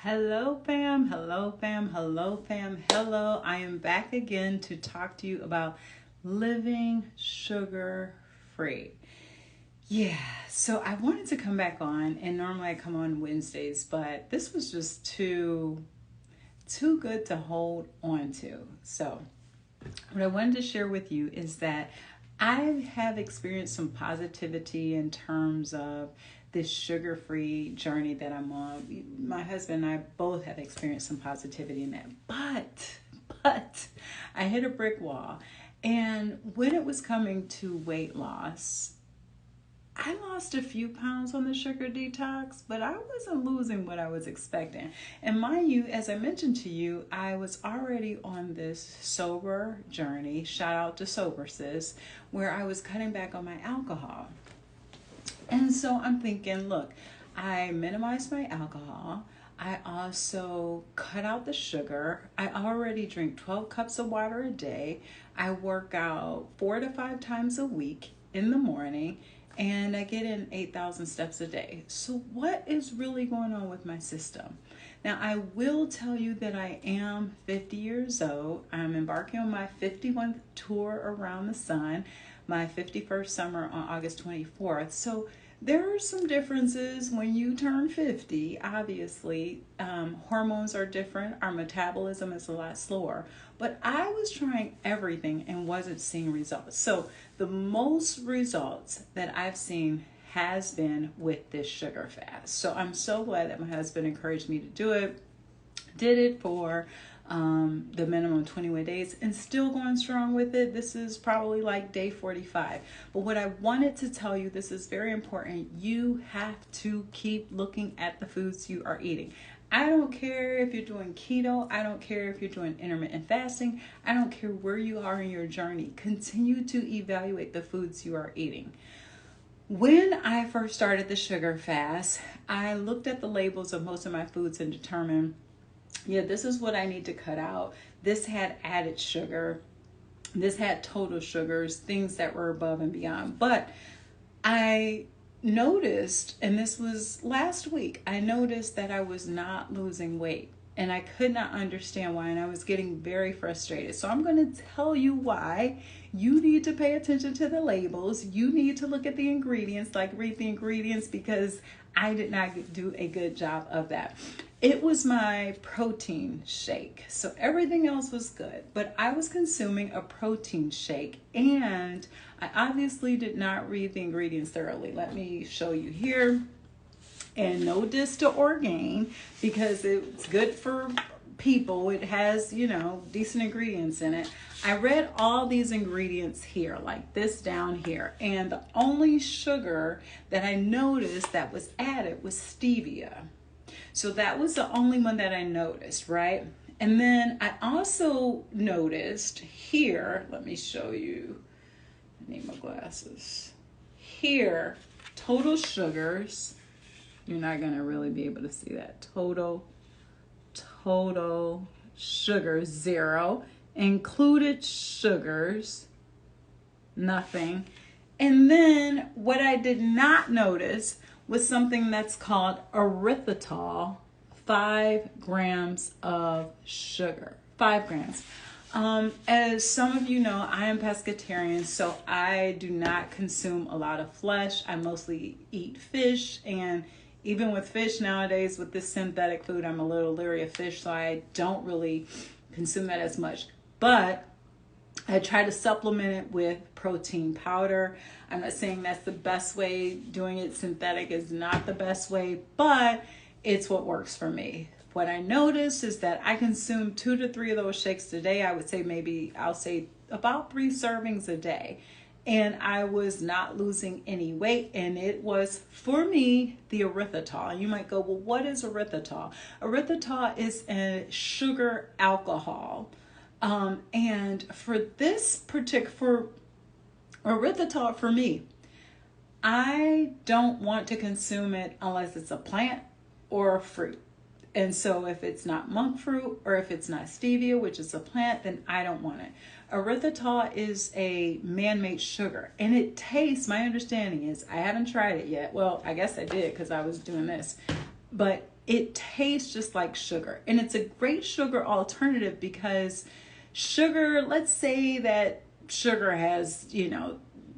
Hello, fam. Hello, fam. Hello, fam. Hello. I am back again to talk to you about living sugar free. Yeah, so I wanted to come back on, and normally I come on Wednesdays, but this was just too good to hold on to. So, what I wanted to share with you is that I have experienced some positivity in terms of this sugar-free journey that I'm on. My husband and I both have experienced some positivity in that. But I hit a brick wall. And when it was coming to weight loss, I lost a few pounds on the sugar detox, but I wasn't losing what I was expecting. And mind you, as I mentioned to you, I was already on this sober journey, shout out to Sober Sis, where I was cutting back on my alcohol. And so I'm thinking, look, I minimized my alcohol. I also cut out the sugar. I already drink 12 cups of water a day. I work out 4 to 5 times a week in the morning, and I get in 8,000 steps a day. So what is really going on with my system? Now, I will tell you that I am 50 years old. I'm embarking on my 51st tour around the sun, my 51st summer on August 24th. So there are some differences when you turn 50. Obviously, hormones are different. Our metabolism is a lot slower. But I was trying everything and wasn't seeing results. So the most results that I've seen has been with this sugar fast. So I'm so glad that my husband encouraged me to do it. Did it for the minimum 21 days and still going strong with it. This is probably like day 45. But what I wanted to tell you, this is very important. You have to keep looking at the foods you are eating. I don't care if you're doing keto. I don't care if you're doing intermittent fasting. I don't care where you are in your journey. Continue to evaluate the foods you are eating. When I first started the sugar fast, I looked at the labels of most of my foods and determined, yeah, this is what I need to cut out. This had added sugar. This had total sugars, things that were above and beyond. But I noticed, and this was last week, I noticed that I was not losing weight. And I could not understand why, and I was getting very frustrated. So I'm going to tell you why you need to pay attention to the labels. You need to look at the ingredients, like read the ingredients, because I did not do a good job of that. It was my protein shake. So everything else was good, but I was consuming a protein shake, and I obviously did not read the ingredients thoroughly. Let me show you here. And no diss to Orgain, because it's good for people. It has, decent ingredients in it. I read all these ingredients here, like this down here. And the only sugar that I noticed that was added was stevia. So that was the only one that I noticed, right? And then I also noticed here, let me show you. I need my glasses. Here, total sugars. You're not going to really be able to see that. Total sugars, 0. Included sugars, nothing. And then what I did not notice was something that's called erythritol, 5 grams of sugar, 5 grams. As some of you know, I am pescatarian, so I do not consume a lot of flesh. I mostly eat fish, and even with fish nowadays, with this synthetic food, I'm a little leery of fish, so I don't really consume that as much. But I try to supplement it with protein powder. I'm not saying that's the best way. Doing it synthetic is not the best way, but it's what works for me. What I noticed is that I consume 2 to 3 of those shakes a day. I would say I'll say about 3 servings a day. And I was not losing any weight, and it was, for me, the erythritol. You might go, well, what is erythritol? Erythritol is a sugar alcohol. And for this for erythritol, for me, I don't want to consume it unless it's a plant or a fruit. And so if it's not monk fruit or if it's not stevia, which is a plant, then I don't want it. Erythritol is a man-made sugar, and it tastes, my understanding is, I haven't tried it yet. Well, I guess I did because I was doing this, but it tastes just like sugar. And it's a great sugar alternative because sugar, let's say that sugar has,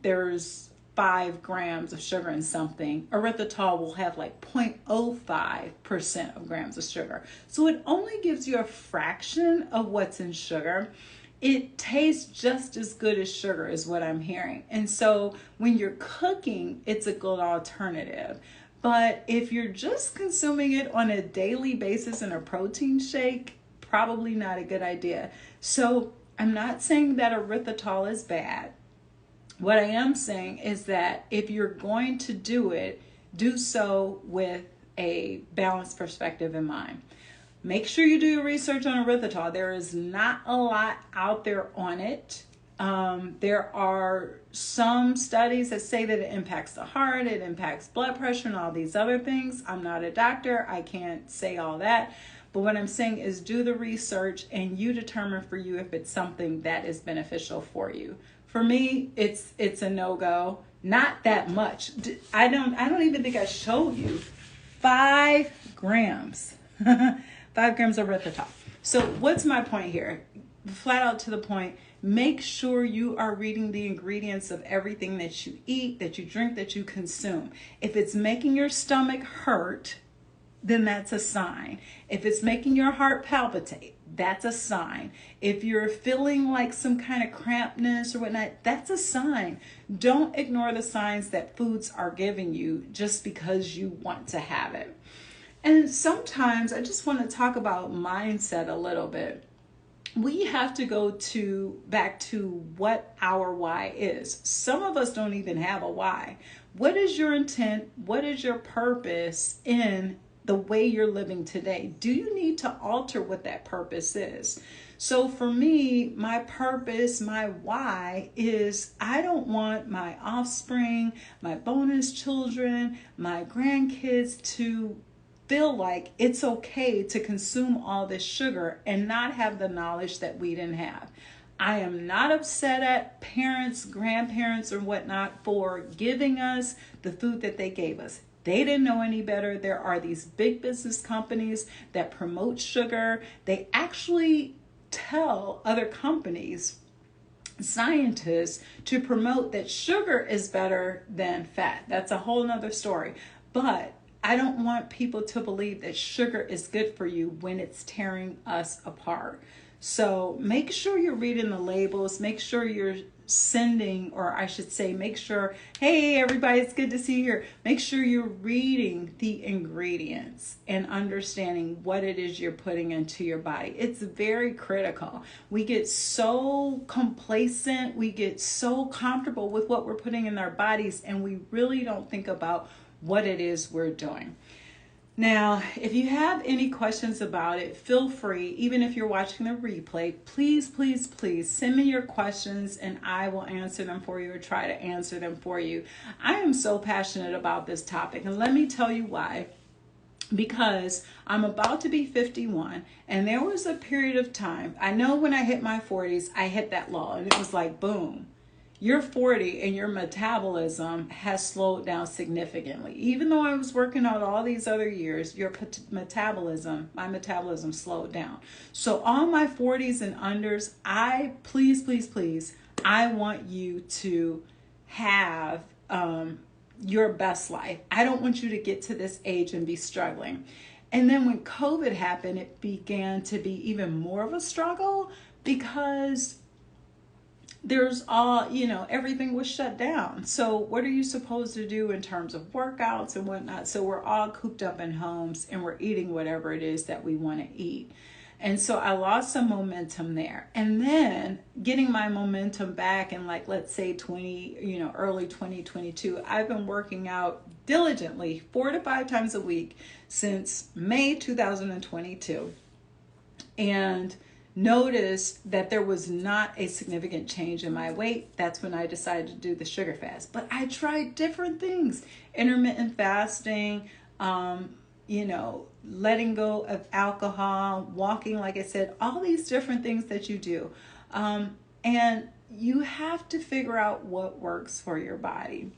there's 5 grams of sugar in something. Erythritol will have like 0.05% of grams of sugar. So it only gives you a fraction of what's in sugar. It tastes just as good as sugar is what I'm hearing. And so when you're cooking, it's a good alternative. But if you're just consuming it on a daily basis in a protein shake, probably not a good idea. So I'm not saying that erythritol is bad. What I am saying is that if you're going to do it, do so with a balanced perspective in mind. Make sure you do your research on erythritol. There is not a lot out there on it. There are some studies that say that it impacts the heart, it impacts blood pressure and all these other things. I'm not a doctor. I can't say all that. But what I'm saying is do the research and you determine for you if it's something that is beneficial for you. For me, it's a no-go. Not that much. I don't even think I showed you 5 grams. 5 grams of erythritol. So what's my point here? Flat out to the point, make sure you are reading the ingredients of everything that you eat, that you drink, that you consume. If it's making your stomach hurt, then that's a sign. If it's making your heart palpitate, that's a sign. If you're feeling like some kind of crampness or whatnot, that's a sign. Don't ignore the signs that foods are giving you just because you want to have it. And sometimes I just want to talk about mindset a little bit. We have to go back to what our why is. Some of us don't even have a why. What is your intent? What is your purpose in the way you're living today? Do you need to alter what that purpose is? So for me, my purpose, my why is I don't want my offspring, my bonus children, my grandkids to feel like it's okay to consume all this sugar and not have the knowledge that we didn't have. I am not upset at parents, grandparents, or whatnot for giving us the food that they gave us. They didn't know any better. There are these big business companies that promote sugar. They actually tell other companies, scientists, to promote that sugar is better than fat. That's a whole nother story. But I don't want people to believe that sugar is good for you when it's tearing us apart. So make sure you're reading the labels. Make sure you're sending, or I should say, make sure, hey, everybody, it's good to see you here. Make sure you're reading the ingredients and understanding what it is you're putting into your body. It's very critical. We get so complacent. We get so comfortable with what we're putting in our bodies, and we really don't think about what it is we're doing. Now, if you have any questions about it, feel free, even if you're watching the replay, please send me your questions and I will answer them for you or try to answer them for you. I am so passionate about this topic, and let me tell you why. Because I'm about to be 51, and there was a period of time, I know when I hit my 40s, I hit that lull, and it was like, boom. You're 40 and your metabolism has slowed down significantly. Even though I was working out all these other years, my metabolism slowed down. So all my 40s and unders, please, I want you to have your best life. I don't want you to get to this age and be struggling. And then when COVID happened, it began to be even more of a struggle because there's everything was shut down. So what are you supposed to do in terms of workouts and whatnot? So we're all cooped up in homes and we're eating whatever it is that we want to eat. And so I lost some momentum there. And then getting my momentum back in, like, let's say early 2022, I've been working out diligently 4 to 5 times a week since May 2022. And noticed that there was not a significant change in my weight. That's when I decided to do the sugar fast. But I tried different things, intermittent fasting, letting go of alcohol, walking, like I said, all these different things that you do. And you have to figure out what works for your body.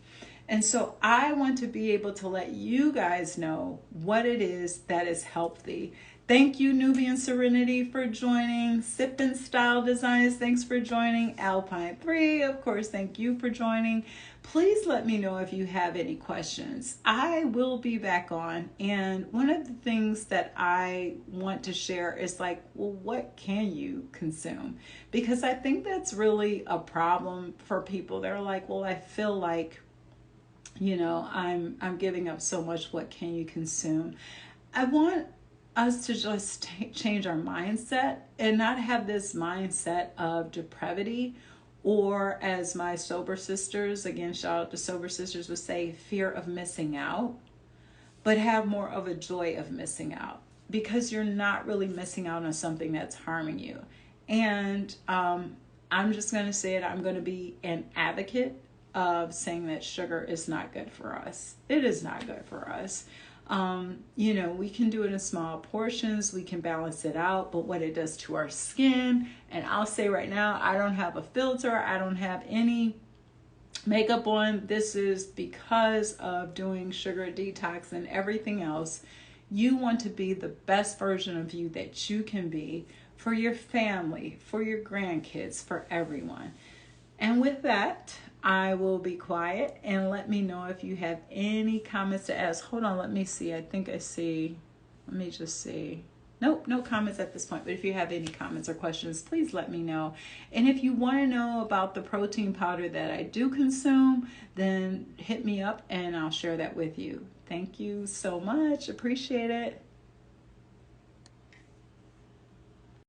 And so I want to be able to let you guys know what it is that is healthy. Thank you, Nubian Serenity, for joining. Sip and Style Designs, thanks for joining. Alpine 3, of course, thank you for joining. Please let me know if you have any questions. I will be back on. And one of the things that I want to share is like, well, what can you consume? Because I think that's really a problem for people. They're like, well, I feel like, I'm giving up so much. What can you consume? I want us to just change our mindset and not have this mindset of depravity, or as my sober sisters, again, shout out to sober sisters, would say, fear of missing out, but have more of a joy of missing out, because you're not really missing out on something that's harming you. And I'm just going to say it. I'm going to be an advocate of saying that sugar is not good for us. It is not good for us. We can do it in small portions. We can balance it out, but what it does to our skin, and I'll say right now, I don't have a filter. I don't have any makeup on. This is because of doing sugar detox and everything else. You want to be the best version of you that you can be for your family, for your grandkids, for everyone. And with that, I will be quiet, and let me know if you have any comments to ask. Hold on, let me see. I think I see. Let me just see. Nope, no comments at this point. But if you have any comments or questions, please let me know. And if you want to know about the protein powder that I do consume, then hit me up and I'll share that with you. Thank you so much. Appreciate it.